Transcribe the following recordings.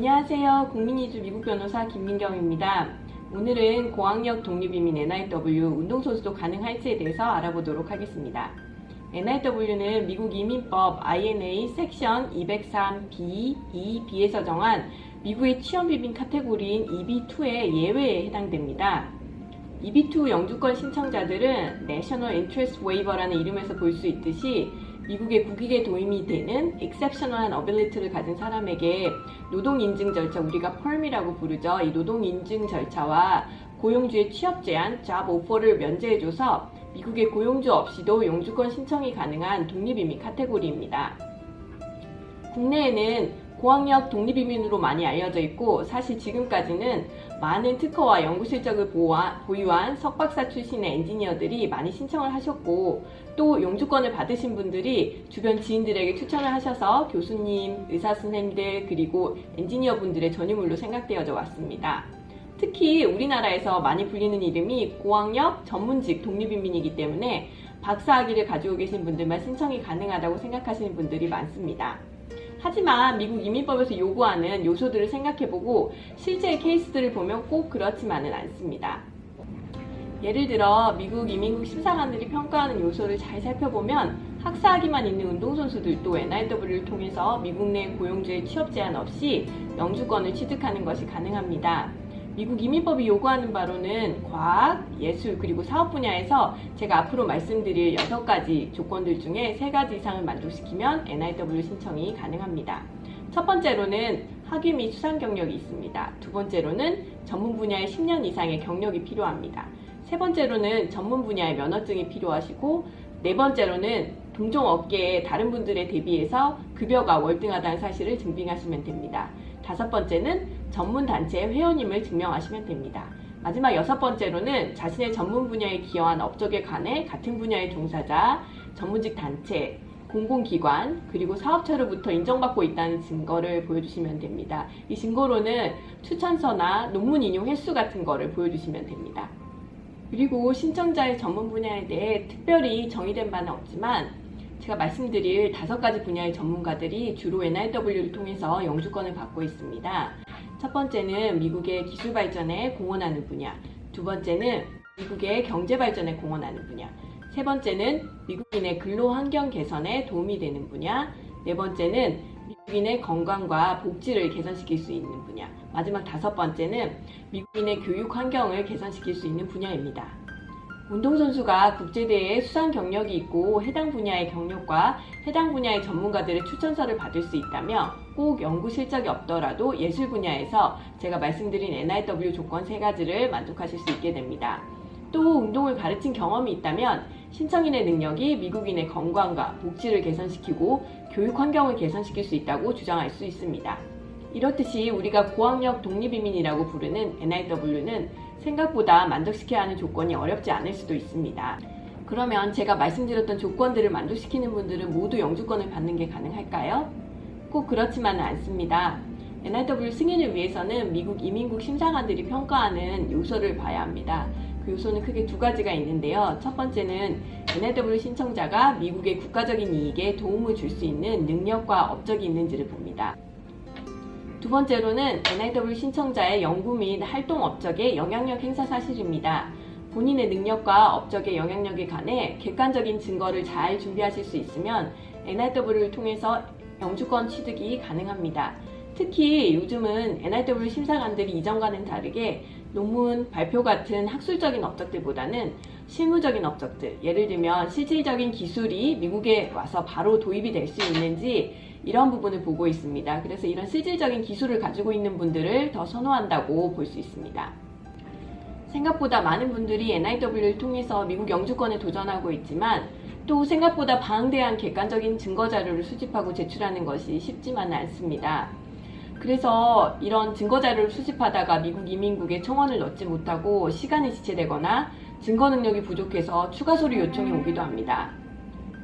안녕하세요. 국민이주 미국 변호사 김민경입니다. 오늘은 고학력 독립이민 NIW 운동선수도 가능할지에 대해서 알아보도록 하겠습니다. NIW는 미국 이민법 INA 섹션 203B, 2B에서 정한 미국의 취업이민 카테고리인 EB2의 예외에 해당됩니다. EB2 영주권 신청자들은 National Interest Waiver라는 이름에서 볼 수 있듯이 미국의 국익에 도움이 되는 exceptional한 ability를 가진 사람에게 노동인증 절차, 우리가 PERM이라고 부르죠. 이 노동인증 절차와 고용주의 취업 제한, job offer를 면제해줘서 미국의 고용주 없이도 영주권 신청이 가능한 독립이민 카테고리입니다. 국내에는 고학력 독립이민으로 많이 알려져 있고, 사실 지금까지는 많은 특허와 연구 실적을 보유한 석박사 출신의 엔지니어들이 많이 신청을 하셨고, 또 영주권을 받으신 분들이 주변 지인들에게 추천을 하셔서 교수님, 의사 선생님들, 그리고 엔지니어 분들의 전유물로 생각되어져 왔습니다. 특히 우리나라에서 많이 불리는 이름이 고학력 전문직 독립이민이기 때문에 박사학위를 가지고 계신 분들만 신청이 가능하다고 생각하시는 분들이 많습니다. 하지만 미국 이민법에서 요구하는 요소들을 생각해보고 실제 케이스들을 보면 꼭 그렇지만은 않습니다. 예를 들어 미국 이민국 심사관들이 평가하는 요소를 잘 살펴보면 학사학위만 있는 운동선수들도 NIW를 통해서 미국 내 고용주의 취업 제한 없이 영주권을 취득하는 것이 가능합니다. 미국 이민법이 요구하는 바로는 과학, 예술, 그리고 사업 분야에서 제가 앞으로 말씀드릴 6가지 조건들 중에 3가지 이상을 만족시키면 NIW 신청이 가능합니다. 첫 번째로는 학위 및 수상 경력이 있습니다. 두 번째로는 전문 분야의 10년 이상의 경력이 필요합니다. 세 번째로는 전문 분야의 면허증이 필요하시고, 네 번째로는 동종 업계의 다른 분들에 대비해서 급여가 월등하다는 사실을 증빙하시면 됩니다. 다섯 번째는 전문 단체의 회원임을 증명하시면 됩니다. 마지막 6번째로는 자신의 전문 분야에 기여한 업적에 관해 같은 분야의 종사자, 전문직 단체, 공공기관, 그리고 사업체로부터 인정받고 있다는 증거를 보여주시면 됩니다. 이 증거로는 추천서나 논문 인용 횟수 같은 거를 보여주시면 됩니다. 그리고 신청자의 전문 분야에 대해 특별히 정의된 바는 없지만 제가 말씀드릴 5가지 분야의 전문가들이 주로 NIW를 통해서 영주권을 받고 있습니다. 첫 번째는 미국의 기술 발전에 공헌하는 분야, 두 번째는 미국의 경제 발전에 공헌하는 분야, 세 번째는 미국인의 근로 환경 개선에 도움이 되는 분야, 네 번째는 미국인의 건강과 복지를 개선시킬 수 있는 분야, 마지막 5번째는 미국인의 교육 환경을 개선시킬 수 있는 분야입니다. 운동선수가 국제대회에 수상 경력이 있고 해당 분야의 경력과 해당 분야의 전문가들의 추천서를 받을 수 있다면 꼭 연구 실적이 없더라도 예술 분야에서 제가 말씀드린 NIW 조건 3가지를 만족하실 수 있게 됩니다. 또 운동을 가르친 경험이 있다면 신청인의 능력이 미국인의 건강과 복지를 개선시키고 교육 환경을 개선시킬 수 있다고 주장할 수 있습니다. 이렇듯이 우리가 고학력 독립이민이라고 부르는 NIW는 생각보다 만족시켜야 하는 조건이 어렵지 않을 수도 있습니다. 그러면 제가 말씀드렸던 조건들을 만족시키는 분들은 모두 영주권을 받는 게 가능할까요? 꼭 그렇지만은 않습니다. NIW 승인을 위해서는 미국 이민국 심사관들이 평가하는 요소를 봐야 합니다. 그 요소는 크게 2가지가 있는데요. 첫 번째는 NIW 신청자가 미국의 국가적인 이익에 도움을 줄 수 있는 능력과 업적이 있는지를 봅니다. 두 번째로는 NIW 신청자의 연구 및 활동 업적의 영향력 행사 사실입니다. 본인의 능력과 업적의 영향력에 관해 객관적인 증거를 잘 준비하실 수 있으면 NIW를 통해서 영주권 취득이 가능합니다. 특히 요즘은 NIW 심사관들이 이전과는 다르게 논문, 발표 같은 학술적인 업적들보다는 실무적인 업적들, 예를 들면 실질적인 기술이 미국에 와서 바로 도입이 될 수 있는지 이런 부분을 보고 있습니다. 그래서 이런 실질적인 기술을 가지고 있는 분들을 더 선호한다고 볼 수 있습니다. 생각보다 많은 분들이 NIW를 통해서 미국 영주권에 도전하고 있지만 또 생각보다 방대한 객관적인 증거 자료를 수집하고 제출하는 것이 쉽지만은 않습니다. 그래서 이런 증거 자료를 수집하다가 미국 이민국에 청원을 넣지 못하고 시간이 지체되거나 증거 능력이 부족해서 추가 서류 요청이 오기도 합니다.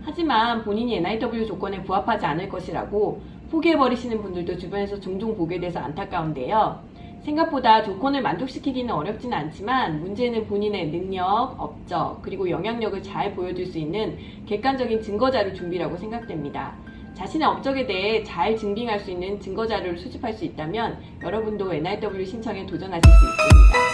하지만 본인이 NIW 조건에 부합하지 않을 것이라고 포기해버리시는 분들도 주변에서 종종 보게 돼서 안타까운데요. 생각보다 조건을 만족시키기는 어렵진 않지만 문제는 본인의 능력, 업적, 그리고 영향력을 잘 보여줄 수 있는 객관적인 증거자료 준비라고 생각됩니다. 자신의 업적에 대해 잘 증빙할 수 있는 증거 자료를 수집할 수 있다면 여러분도 NIW 신청에 도전하실 수 있습니다.